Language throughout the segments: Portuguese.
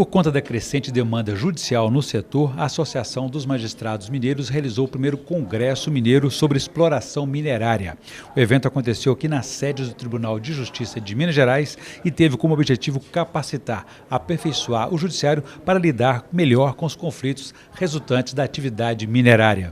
Por conta da crescente demanda judicial no setor, a Associação dos Magistrados Mineiros realizou o primeiro Congresso Mineiro sobre exploração minerária. O evento aconteceu aqui na sede do Tribunal de Justiça de Minas Gerais e teve como objetivo capacitar, aperfeiçoar o judiciário para lidar melhor com os conflitos resultantes da atividade minerária.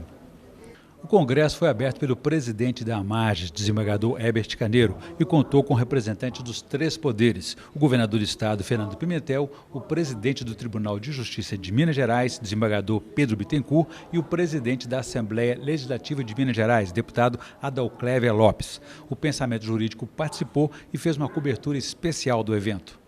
O congresso foi aberto pelo presidente da AMAGES, desembargador Herbert Carneiro, e contou com representantes dos três poderes: o governador do estado, Fernando Pimentel, o presidente do Tribunal de Justiça de Minas Gerais, desembargador Pedro Bittencourt, e o presidente da Assembleia Legislativa de Minas Gerais, deputado Adalcléver Lopes. O Pensamento Jurídico participou e fez uma cobertura especial do evento.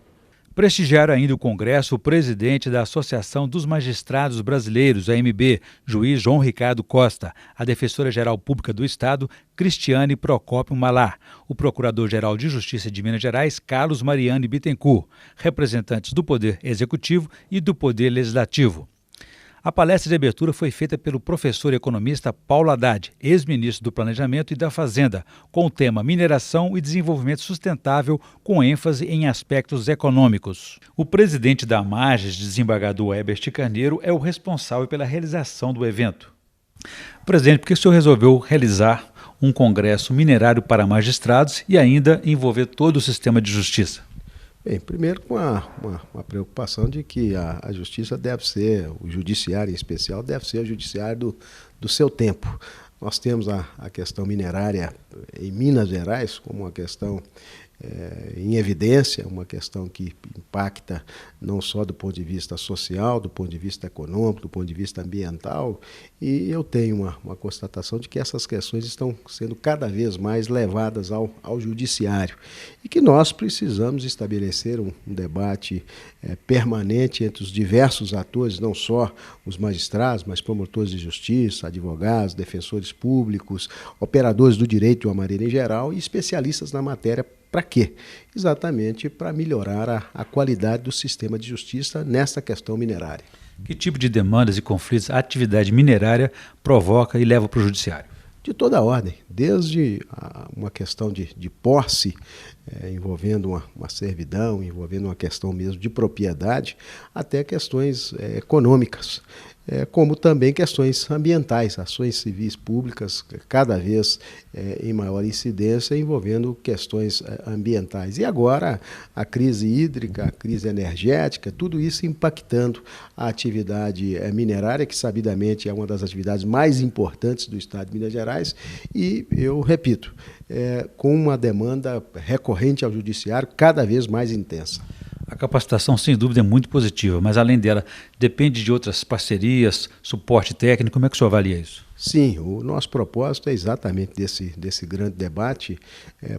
Prestigiaram ainda o Congresso o presidente da Associação dos Magistrados Brasileiros, AMB, juiz João Ricardo Costa, a defensora-geral pública do Estado, Cristiane Procópio Malar, o procurador-geral de Justiça de Minas Gerais, Carlos Mariane Bittencourt, representantes do Poder Executivo e do Poder Legislativo. A palestra de abertura foi feita pelo professor economista Paulo Haddad, ex-ministro do Planejamento e da Fazenda, com o tema Mineração e Desenvolvimento Sustentável, com ênfase em aspectos econômicos. O presidente da AMAGES, desembargador Herbert Carneiro, é o responsável pela realização do evento. Presidente, por que o senhor resolveu realizar um congresso minerário para magistrados e ainda envolver todo o sistema de justiça? Bem, primeiro com uma preocupação de que a justiça deve ser, o judiciário em especial, deve ser o judiciário do seu tempo. Nós temos a questão minerária em Minas Gerais como uma questão em evidência, uma questão que impacta não só do ponto de vista social, do ponto de vista econômico, do ponto de vista ambiental, e eu tenho uma constatação de que essas questões estão sendo cada vez mais levadas ao judiciário e que nós precisamos estabelecer um debate permanente entre os diversos atores, não só os magistrados, mas promotores de justiça, advogados, defensores públicos, operadores do direito de uma maneira em geral e especialistas na matéria. Para quê? Exatamente para melhorar a qualidade do sistema de justiça nessa questão minerária. Que tipo de demandas e conflitos a atividade minerária provoca e leva para o judiciário? De toda a ordem, desde uma questão de posse, envolvendo uma servidão, envolvendo uma questão mesmo de propriedade, até questões econômicas, como também questões ambientais, ações civis públicas, cada vez em maior incidência, envolvendo questões ambientais. E agora a crise hídrica, a crise energética, tudo isso impactando a atividade minerária, que sabidamente é uma das atividades mais importantes do Estado de Minas Gerais, e eu repito, com uma demanda recorrente ao judiciário cada vez mais intensa. A capacitação, sem dúvida, é muito positiva, mas além dela, depende de outras parcerias, suporte técnico. Como é que o senhor avalia isso? Sim, o nosso propósito é exatamente desse grande debate,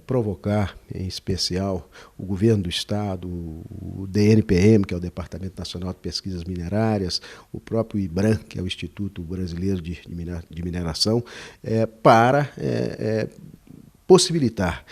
provocar, em especial, o governo do Estado, o DNPM, que é o Departamento Nacional de Pesquisas Minerárias, o próprio IBRAM, que é o Instituto Brasileiro de Mineração, para possibilitar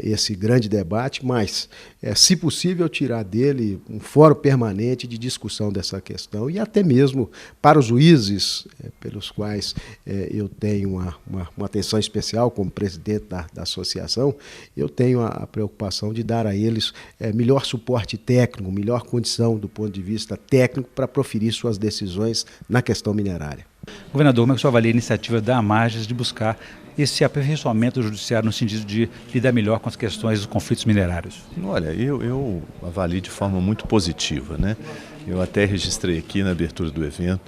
esse grande debate, mas, se possível, tirar dele um fórum permanente de discussão dessa questão e até mesmo para os juízes, pelos quais eu tenho uma atenção especial como presidente da associação, eu tenho a preocupação de dar a eles melhor suporte técnico, melhor condição do ponto de vista técnico para proferir suas decisões na questão minerária. Governador, como é que o senhor avalia a iniciativa da AMAGES de buscar esse aperfeiçoamento do judiciário no sentido de lidar melhor com as questões dos conflitos minerários? Olha, eu avalio de forma muito positiva, né? Eu até registrei aqui na abertura do evento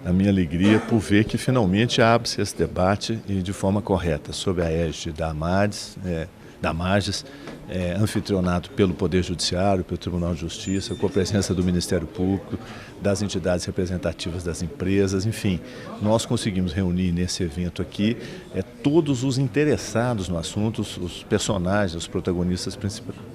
a minha alegria por ver que finalmente abre-se esse debate e de forma correta, sob a égide da AMAGES, anfitrionado pelo Poder Judiciário, pelo Tribunal de Justiça, com a presença do Ministério Público, das entidades representativas das empresas, enfim, nós conseguimos reunir nesse evento aqui todos os interessados no assunto, os personagens, os protagonistas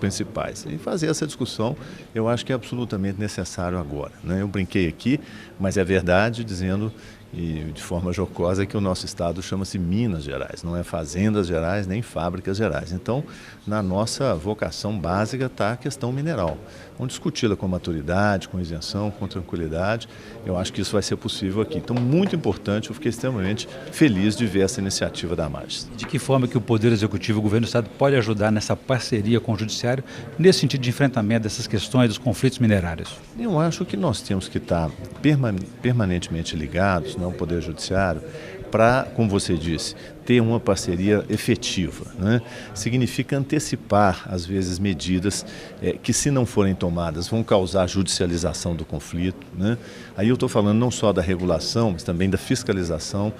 principais. E fazer essa discussão eu acho que é absolutamente necessário agora, né? Eu brinquei aqui, mas é verdade, dizendo e de forma jocosa que o nosso estado chama-se Minas Gerais, não é Fazendas Gerais nem Fábricas Gerais. Então, na nossa vocação básica está a questão mineral. Vamos discuti-la com maturidade, com isenção, com tranquilidade. Eu acho que isso vai ser possível aqui. Então, muito importante, eu fiquei extremamente feliz de ver essa iniciativa da AMAGES. De que forma que o Poder Executivo, o Governo do Estado, pode ajudar nessa parceria com o Judiciário, nesse sentido de enfrentamento dessas questões dos conflitos minerários? Eu acho que nós temos que estar permanentemente ligados, o Poder Judiciário, para, como você disse, ter uma parceria efetiva, né? Significa antecipar, às vezes, medidas que, se não forem tomadas, vão causar judicialização do conflito, né? Aí eu estou falando não só da regulação, mas também da fiscalização,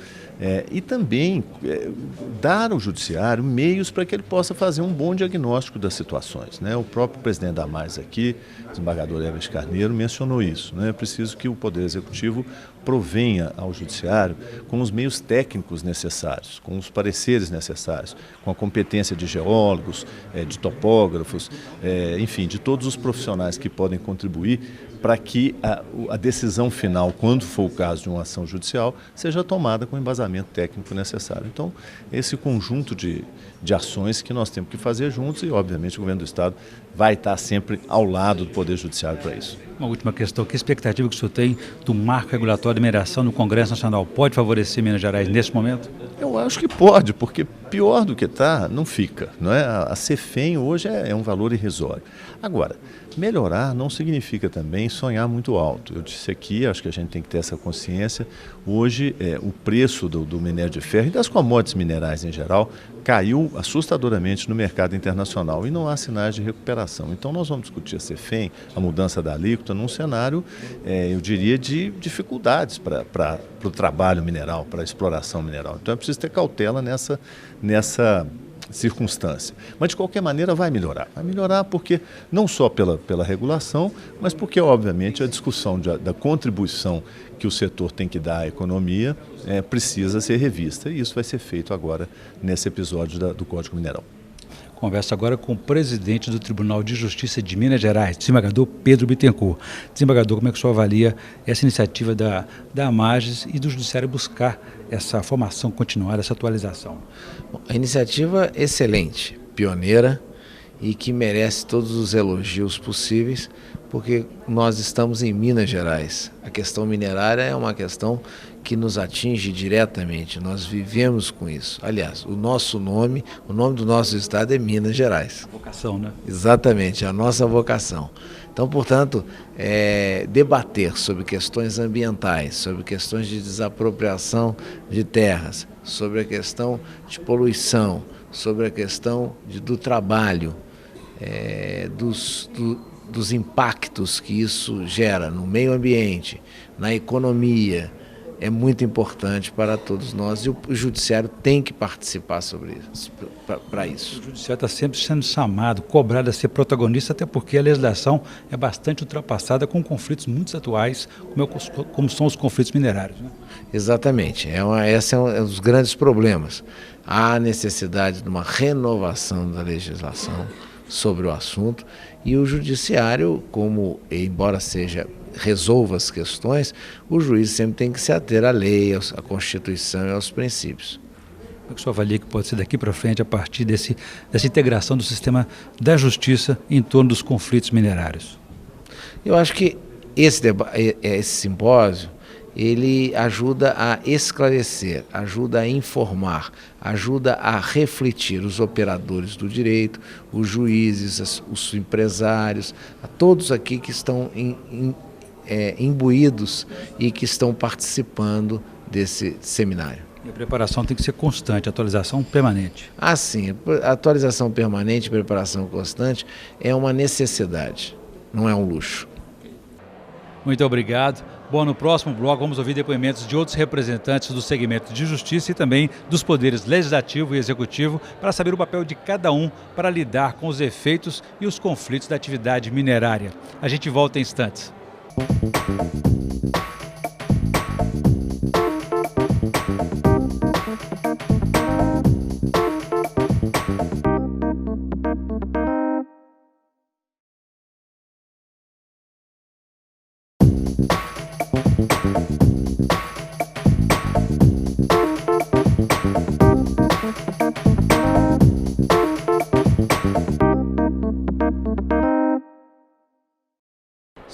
e também dar ao judiciário meios para que ele possa fazer um bom diagnóstico das situações, né? O próprio presidente da AMAGES aqui, o desembargador Everest Carneiro, mencionou isso, né? É preciso que o Poder Executivo provenha ao judiciário com os meios técnicos necessários, com os pareceres necessários, com a competência de geólogos, de topógrafos, enfim, de todos os profissionais que podem contribuir para que a decisão final, quando for o caso de uma ação judicial, seja tomada com o embasamento técnico necessário. Então, esse conjunto de ações que nós temos que fazer juntos e, obviamente, o Governo do Estado vai estar sempre ao lado do Poder Judiciário para isso. Uma última questão, que expectativa que o senhor tem do marco regulatório de mineração no Congresso Nacional? Pode favorecer Minas Gerais nesse momento? Eu acho que pode, porque pior do que está, não fica, não é? A CEFEM hoje é um valor irrisório. Agora, melhorar não significa também sonhar muito alto. Eu disse aqui, acho que a gente tem que ter essa consciência, hoje o preço do minério de ferro e das commodities minerais em geral caiu assustadoramente no mercado internacional e não há sinais de recuperação. Então nós vamos discutir a CEFEM, a mudança da alíquota, num cenário, eu diria, de dificuldades para o trabalho mineral, para a exploração mineral. Então é preciso ter cautela nessa circunstância. Mas, de qualquer maneira, vai melhorar. Vai melhorar porque, não só pela regulação, mas porque, obviamente, a discussão da contribuição que o setor tem que dar à economia precisa ser revista. E isso vai ser feito agora nesse episódio do Código Mineral. Converso agora com o presidente do Tribunal de Justiça de Minas Gerais, desembargador Pedro Bittencourt. Desembargador, como é que o senhor avalia essa iniciativa da AMAGES e do Judiciário buscar essa formação continuada, essa atualização? Bom, a iniciativa é excelente, pioneira e que merece todos os elogios possíveis, porque nós estamos em Minas Gerais. A questão minerária é uma questão que nos atinge diretamente, nós vivemos com isso. Aliás, o nome do nosso estado é Minas Gerais. Vocação, né? Exatamente, a nossa vocação. Então, portanto, debater sobre questões ambientais, sobre questões de desapropriação de terras, sobre a questão de poluição, sobre a questão do trabalho, dos impactos que isso gera no meio ambiente, na economia, é muito importante para todos nós e o Judiciário tem que participar sobre isso, para isso. O Judiciário está sempre sendo chamado, cobrado a ser protagonista, até porque a legislação é bastante ultrapassada com conflitos muito atuais, como são os conflitos minerários, né? Exatamente, esse é um dos grandes problemas. Há necessidade de uma renovação da legislação sobre o assunto e o Judiciário, embora resolva as questões, o juiz sempre tem que se ater à lei, à Constituição e aos princípios. Como é que o senhor avalia que pode ser daqui para frente a partir dessa integração do sistema da justiça em torno dos conflitos minerários? Eu acho que esse simpósio ele ajuda a esclarecer, ajuda a informar, ajuda a refletir os operadores do direito, os juízes, os empresários, a todos aqui que estão imbuídos e que estão participando desse seminário. E a preparação tem que ser constante, atualização permanente. Ah, sim, atualização permanente, preparação constante é uma necessidade, não é um luxo. Muito obrigado. Bom, no próximo bloco vamos ouvir depoimentos de outros representantes do segmento de justiça e também dos poderes legislativo e executivo para saber o papel de cada um para lidar com os efeitos e os conflitos da atividade minerária. A gente volta em instantes.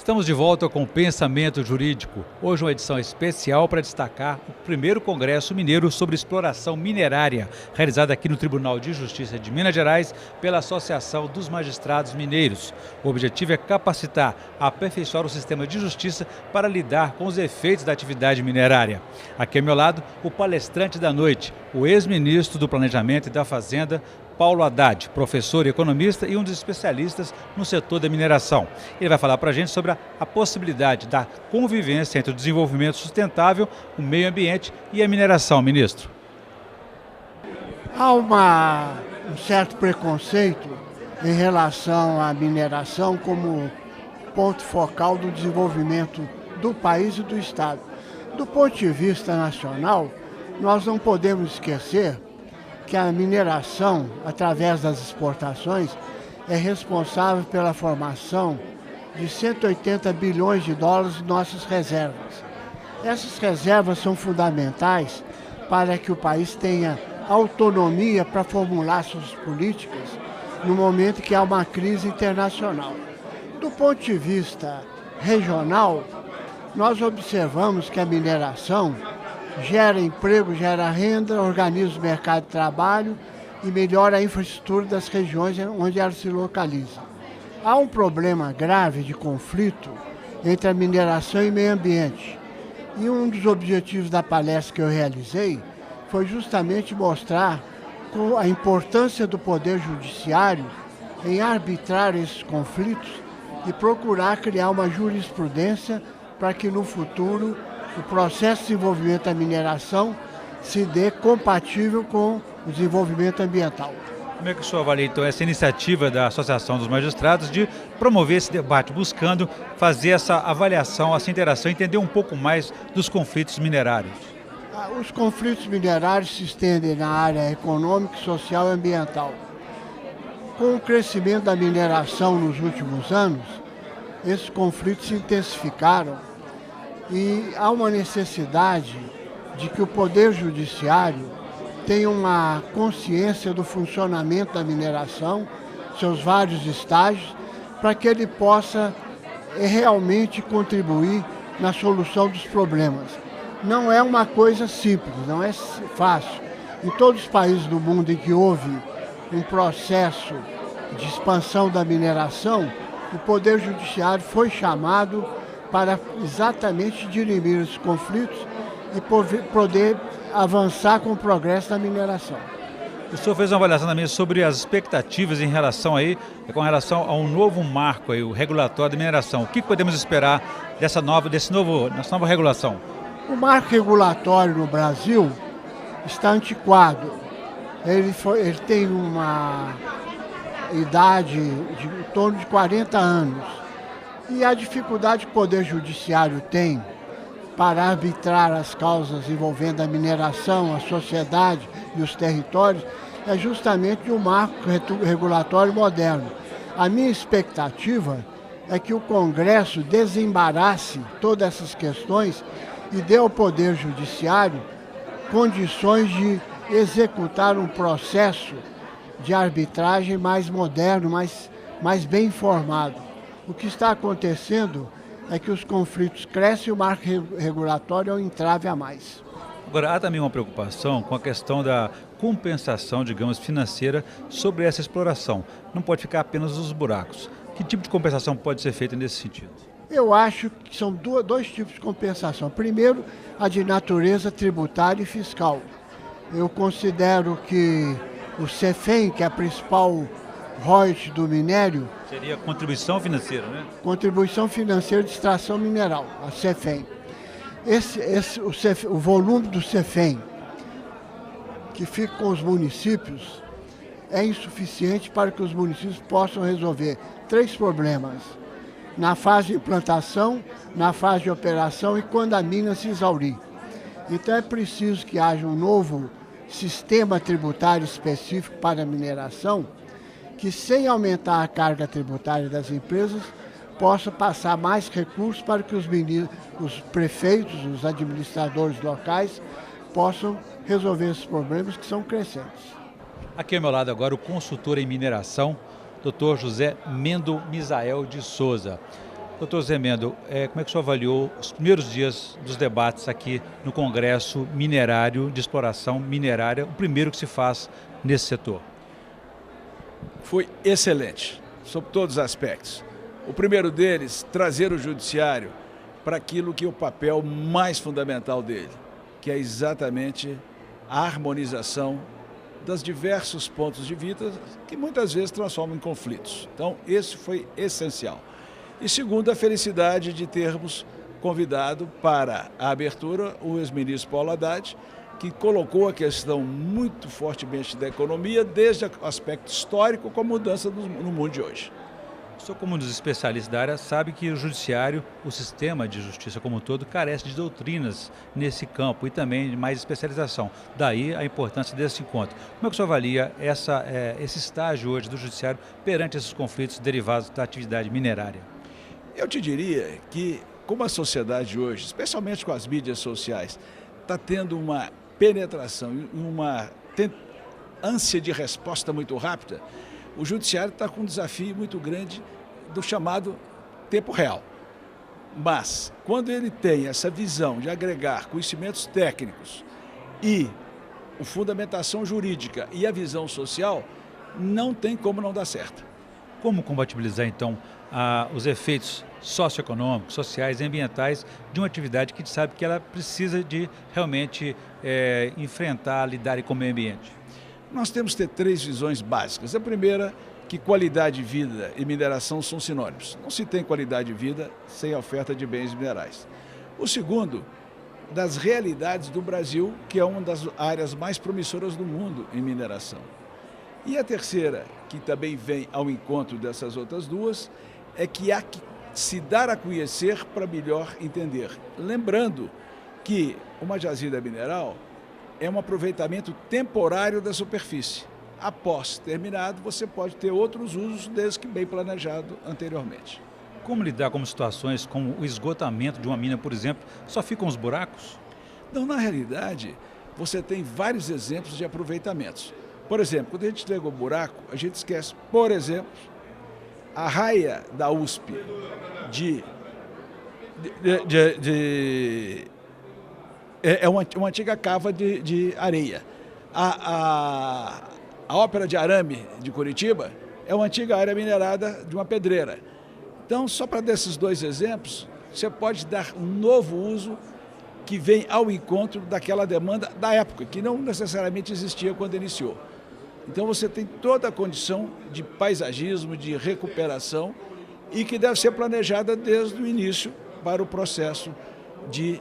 Estamos de volta com o Pensamento Jurídico. Hoje uma edição especial para destacar o primeiro Congresso Mineiro sobre exploração minerária, realizado aqui no Tribunal de Justiça de Minas Gerais pela Associação dos Magistrados Mineiros. O objetivo é capacitar, aperfeiçoar o sistema de justiça para lidar com os efeitos da atividade minerária. Aqui ao meu lado, o palestrante da noite, o ex-ministro do Planejamento e da Fazenda, Paulo Haddad, professor e economista e um dos especialistas no setor da mineração. Ele vai falar para a gente sobre a possibilidade da convivência entre o desenvolvimento sustentável, o meio ambiente e a mineração, ministro. Há um certo preconceito em relação à mineração como ponto focal do desenvolvimento do país e do Estado. Do ponto de vista nacional, nós não podemos esquecer que a mineração, através das exportações, é responsável pela formação de 180 bilhões de dólares em nossas reservas. Essas reservas são fundamentais para que o país tenha autonomia para formular suas políticas no momento que há uma crise internacional. Do ponto de vista regional, nós observamos que a mineração gera emprego, gera renda, organiza o mercado de trabalho e melhora a infraestrutura das regiões onde ela se localiza. Há um problema grave de conflito entre a mineração e o meio ambiente. E um dos objetivos da palestra que eu realizei foi justamente mostrar a importância do Poder Judiciário em arbitrar esses conflitos e procurar criar uma jurisprudência para que no futuro o processo de desenvolvimento da mineração se dê compatível com o desenvolvimento ambiental. Como é que o senhor avalia, então, essa iniciativa da Associação dos Magistrados de promover esse debate, buscando fazer essa avaliação, essa interação, entender um pouco mais dos conflitos minerários? Os conflitos minerários se estendem na área econômica, social e ambiental. Com o crescimento da mineração nos últimos anos, esses conflitos se intensificaram. E há uma necessidade de que o Poder Judiciário tenha uma consciência do funcionamento da mineração, seus vários estágios, para que ele possa realmente contribuir na solução dos problemas. Não é uma coisa simples, não é fácil. Em todos os países do mundo em que houve um processo de expansão da mineração, o Poder Judiciário foi chamado para exatamente dirimir os conflitos e poder avançar com o progresso da mineração. O senhor fez uma avaliação também sobre as expectativas em relação com relação a um novo marco, o regulatório da mineração. O que podemos esperar dessa nova regulação? O marco regulatório no Brasil está antiquado. Ele tem uma idade de em torno de 40 anos. E a dificuldade que o Poder Judiciário tem para arbitrar as causas envolvendo a mineração, a sociedade e os territórios é justamente um marco regulatório moderno. A minha expectativa é que o Congresso desembarace todas essas questões e dê ao Poder Judiciário condições de executar um processo de arbitragem mais moderno, mais bem informado. O que está acontecendo é que os conflitos crescem e o marco regulatório é um entrave a mais. Agora, há também uma preocupação com a questão da compensação, digamos, financeira sobre essa exploração. Não pode ficar apenas nos buracos. Que tipo de compensação pode ser feita nesse sentido? Eu acho que são dois tipos de compensação. Primeiro, a de natureza tributária e fiscal. Eu considero que o CEFEM, que é a principal royalties do minério... Seria contribuição financeira, né? Contribuição financeira de extração mineral, a CEFEM. O volume do CEFEM, que fica com os municípios, é insuficiente para que os municípios possam resolver 3 problemas. Na fase de implantação, na fase de operação e quando a mina se exaurir. Então é preciso que haja um novo sistema tributário específico para a mineração, que sem aumentar a carga tributária das empresas, possa passar mais recursos para que os prefeitos, os administradores locais, possam resolver esses problemas que são crescentes. Aqui ao meu lado agora o consultor em mineração, Dr. José Mendo Misael de Souza. Doutor Zemendo, como é que o senhor avaliou os primeiros dias dos debates aqui no Congresso Minerário de Exploração Minerária, o primeiro que se faz nesse setor? Foi excelente, sob todos os aspectos. O primeiro deles, trazer o judiciário para aquilo que é o papel mais fundamental dele, que é exatamente a harmonização dos diversos pontos de vista que muitas vezes transformam em conflitos. Então, esse foi essencial. E segundo, a felicidade de termos convidado para a abertura o ex-ministro Paulo Haddad, que colocou a questão muito fortemente da economia, desde o aspecto histórico com a mudança no mundo de hoje. O senhor, como um dos especialistas da área, sabe que o judiciário, o sistema de justiça como um todo, carece de doutrinas nesse campo e também de mais especialização. Daí a importância desse encontro. Como é que o senhor avalia esse estágio hoje do judiciário perante esses conflitos derivados da atividade minerária? Eu te diria que, como a sociedade hoje, especialmente com as mídias sociais, está tendo uma penetração e uma ânsia de resposta muito rápida, o judiciário está com um desafio muito grande do chamado tempo real. Mas, quando ele tem essa visão de agregar conhecimentos técnicos e a fundamentação jurídica e a visão social, não tem como não dar certo. Como compatibilizar, então, os efeitos socioeconômicos, sociais e ambientais de uma atividade que a gente sabe que ela precisa de realmente enfrentar, lidar com o meio ambiente? Nós temos que ter três visões básicas. A primeira, que qualidade de vida e mineração são sinônimos. Não se tem qualidade de vida sem a oferta de bens minerais. O segundo, das realidades do Brasil, que é uma das áreas mais promissoras do mundo em mineração. E a terceira, que também vem ao encontro dessas outras duas, é que há que se dar a conhecer para melhor entender. Lembrando que uma jazida mineral é um aproveitamento temporário da superfície. Após terminado, você pode ter outros usos, desde que bem planejado anteriormente. Como lidar com situações como o esgotamento de uma mina, por exemplo, só ficam os buracos? Não, na realidade, você tem vários exemplos de aproveitamentos. Por exemplo, quando a gente pega o buraco, a gente esquece, por exemplo, a raia da USP é uma antiga cava de areia. A ópera de arame de Curitiba é uma antiga área minerada de uma pedreira. Então, só para desses dois exemplos, você pode dar um novo uso que vem ao encontro daquela demanda da época, que não necessariamente existia quando iniciou. Então você tem toda a condição de paisagismo, de recuperação e que deve ser planejada desde o início para o processo de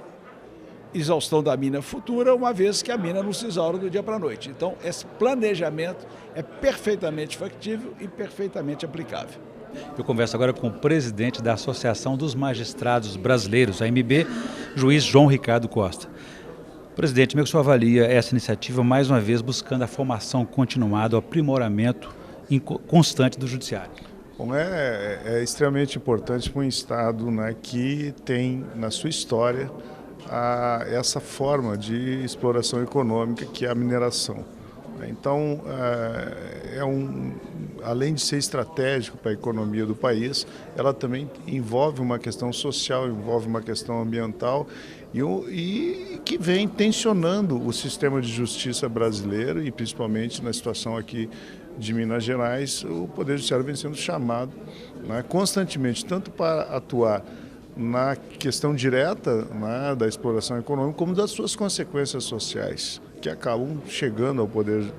exaustão da mina futura, uma vez que a mina não se exaura do dia para a noite. Então esse planejamento é perfeitamente factível e perfeitamente aplicável. Eu converso agora com o presidente da Associação dos Magistrados Brasileiros, a AMB, juiz João Ricardo Costa. Presidente, como é que o senhor avalia essa iniciativa, mais uma vez, buscando a formação continuada, o aprimoramento constante do judiciário? Bom, é extremamente importante para um Estado, né, que tem na sua história essa forma de exploração econômica que é a mineração. Então, além de ser estratégico para a economia do país, ela também envolve uma questão social, envolve uma questão ambiental e que vem tensionando o sistema de justiça brasileiro e principalmente na situação aqui de Minas Gerais, o Poder Judiciário vem sendo chamado, né, constantemente, tanto para atuar na questão direta, né, da exploração econômica, como das suas consequências sociais, que acabam chegando ao Poder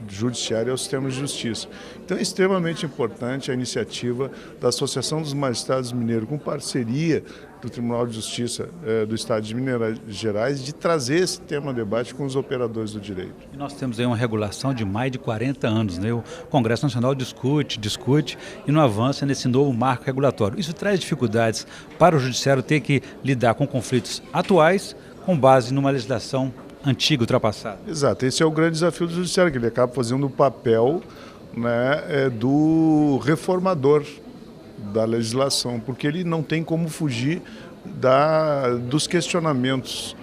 Judiciário e ao sistema de justiça. Então é extremamente importante a iniciativa da Associação dos Magistrados Mineiros, com parceria do Tribunal de Justiça do Estado de Minas Gerais, de trazer esse tema a debate com os operadores do direito. E nós temos aí uma regulação de mais de 40 anos, né? O Congresso Nacional discute e não avança nesse novo marco regulatório. Isso traz dificuldades para o Judiciário ter que lidar com conflitos atuais com base numa legislação antiga, ultrapassada. Exato, esse é o grande desafio do Judiciário, que ele acaba fazendo o papel, né, do reformador da legislação, porque ele não tem como fugir dos questionamentos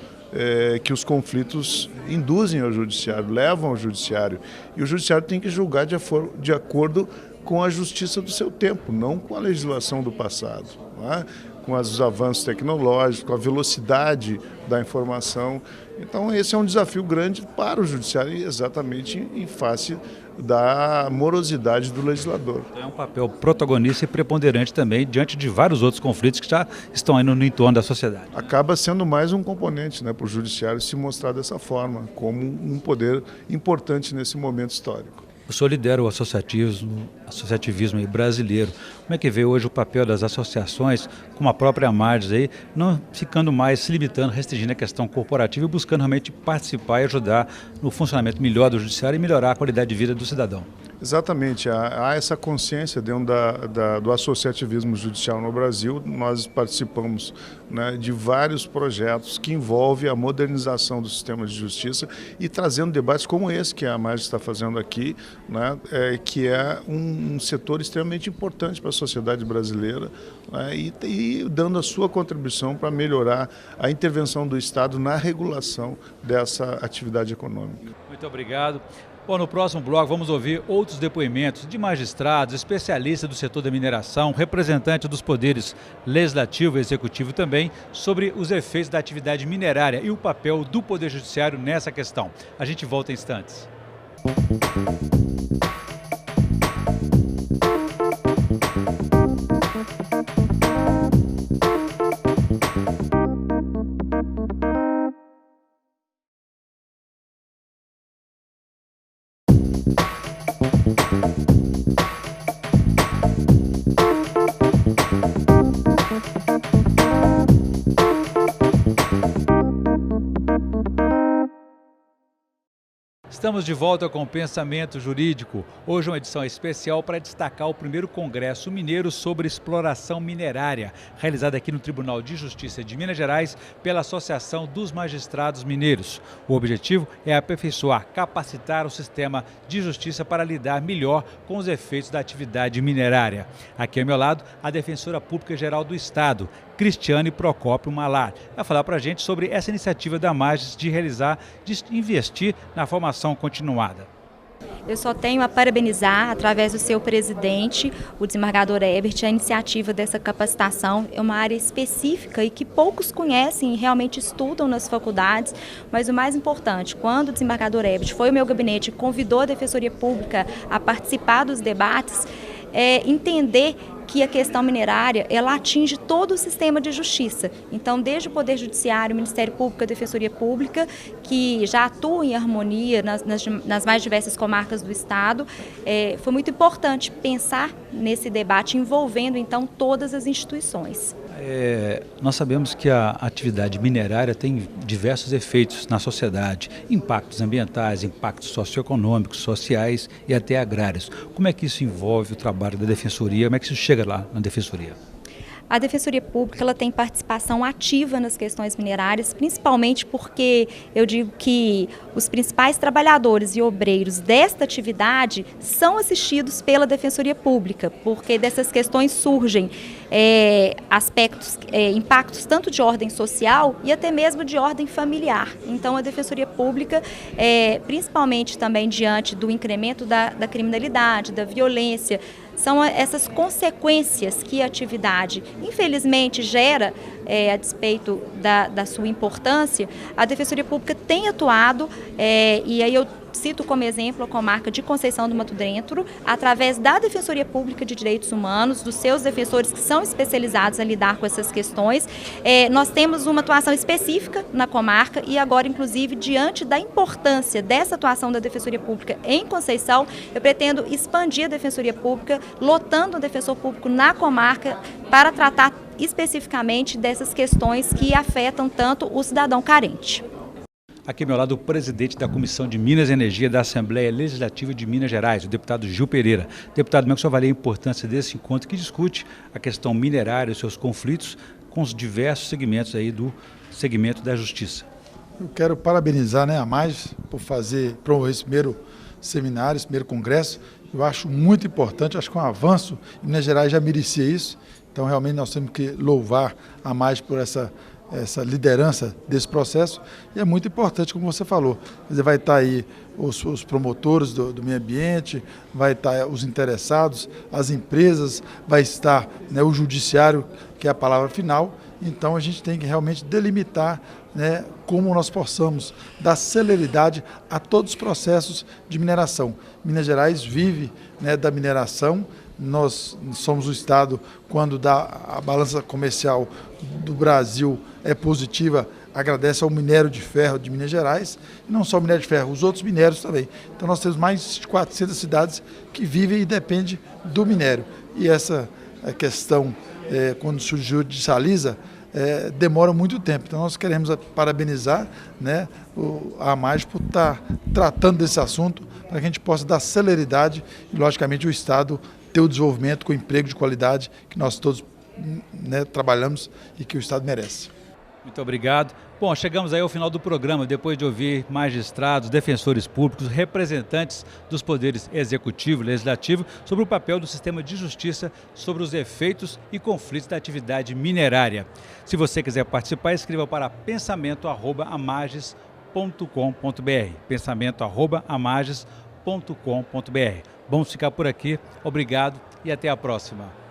que os conflitos induzem ao Judiciário, levam ao Judiciário. E o Judiciário tem que julgar de acordo com a justiça do seu tempo, não com a legislação do passado. não é? Com os avanços tecnológicos, com a velocidade da informação. Então, esse é um desafio grande para o Judiciário, exatamente em face da morosidade do legislador. É um papel protagonista e preponderante também diante de vários outros conflitos que já estão aí no entorno da sociedade. Acaba sendo mais um componente, né, para o Judiciário se mostrar dessa forma, como um poder importante nesse momento histórico. O senhor lidera o associativismo aí brasileiro. Como é que vê hoje o papel das associações, como a própria AMAJES, aí, não ficando mais, se limitando, restringindo a questão corporativa e buscando realmente participar e ajudar no funcionamento melhor do judiciário e melhorar a qualidade de vida do cidadão? Exatamente, há essa consciência dentro do associativismo judicial no Brasil. Nós participamos, né, de vários projetos que envolvem a modernização do sistema de justiça e trazendo debates como esse que a AMAJES está fazendo aqui, né, que é um setor extremamente importante para a sociedade brasileira, né, e dando a sua contribuição para melhorar a intervenção do Estado na regulação dessa atividade econômica. Muito obrigado. Bom, no próximo bloco vamos ouvir outros depoimentos de magistrados, especialistas do setor da mineração, representantes dos poderes legislativo e executivo também, sobre os efeitos da atividade minerária e o papel do Poder Judiciário nessa questão. A gente volta em instantes. Estamos de volta com o Pensamento Jurídico. Hoje uma edição especial para destacar o primeiro Congresso Mineiro sobre exploração minerária, realizado aqui no Tribunal de Justiça de Minas Gerais pela Associação dos Magistrados Mineiros. O objetivo é aperfeiçoar, capacitar o sistema de justiça para lidar melhor com os efeitos da atividade minerária. Aqui ao meu lado, a Defensora Pública Geral do Estado, Cristiane Procópio Malar, vai falar para a gente sobre essa iniciativa da AMAJES de investir na formação continuada. Eu só tenho a parabenizar, através do seu presidente, o desembargador Herbert, a iniciativa dessa capacitação. É uma área específica e que poucos conhecem e realmente estudam nas faculdades, mas o mais importante, quando o desembargador Herbert foi ao meu gabinete e convidou a Defensoria Pública a participar dos debates, entender que a questão minerária, ela atinge todo o sistema de justiça. Então, desde o Poder Judiciário, o Ministério Público, a Defensoria Pública, que já atuam em harmonia nas mais diversas comarcas do Estado, foi muito importante pensar nesse debate envolvendo, então, todas as instituições. Nós sabemos que a atividade minerária tem diversos efeitos na sociedade, impactos ambientais, impactos socioeconômicos, sociais e até agrários. Como é que isso envolve o trabalho da Defensoria? Como é que isso chega lá na Defensoria? A Defensoria Pública ela tem participação ativa nas questões minerárias, principalmente porque eu digo que os principais trabalhadores e obreiros desta atividade são assistidos pela Defensoria Pública, porque dessas questões surgem impactos tanto de ordem social e até mesmo de ordem familiar. Então, a Defensoria Pública, principalmente também diante do incremento da criminalidade, da violência, são essas consequências que a atividade, infelizmente, gera, a despeito da sua importância. A Defensoria Pública tem atuado, e aí eu cito como exemplo a comarca de Conceição do Mato Dentro, através da Defensoria Pública de Direitos Humanos, dos seus defensores que são especializados a lidar com essas questões. Nós temos uma atuação específica na comarca e agora, inclusive, diante da importância dessa atuação da Defensoria Pública em Conceição, eu pretendo expandir a Defensoria Pública, lotando o defensor público na comarca para tratar especificamente dessas questões que afetam tanto o cidadão carente. Aqui ao meu lado, o presidente da Comissão de Minas e Energia da Assembleia Legislativa de Minas Gerais, o deputado Gil Pereira. Deputado, como é que o senhor avalia a importância desse encontro que discute a questão minerária e os seus conflitos com os diversos segmentos aí do segmento da justiça? Eu quero parabenizar a AMAJES por promover esse primeiro seminário, esse primeiro congresso. Eu acho muito importante, acho que é um avanço. Minas Gerais já merecia isso, então realmente nós temos que louvar a AMAJES por essa essa liderança desse processo, e é muito importante, como você falou. Quer dizer, vai estar aí os promotores do meio ambiente, vai estar os interessados, as empresas, vai estar, né, o judiciário, que é a palavra final. Então a gente tem que realmente delimitar, né, como nós possamos dar celeridade a todos os processos de mineração. Minas Gerais vive, né, da mineração. Nós somos o estado, quando a balança comercial do Brasil é positiva, agradece ao minério de ferro de Minas Gerais, e não só o minério de ferro, os outros minérios também. Então nós temos mais de 400 cidades que vivem e dependem do minério. E essa questão, quando se judicializa, demora muito tempo. Então nós queremos parabenizar, né, a AMAGES por estar tratando desse assunto, para que a gente possa dar celeridade e, logicamente, o Estado ter o desenvolvimento com emprego de qualidade que nós todos, né, trabalhamos e que o Estado merece. Muito obrigado. Bom, chegamos aí ao final do programa, depois de ouvir magistrados, defensores públicos, representantes dos poderes executivo e legislativo sobre o papel do sistema de justiça sobre os efeitos e conflitos da atividade minerária. Se você quiser participar, escreva para pensamento@amages.com.br, pensamento@amages.com.br. Vamos ficar por aqui. Obrigado e até a próxima.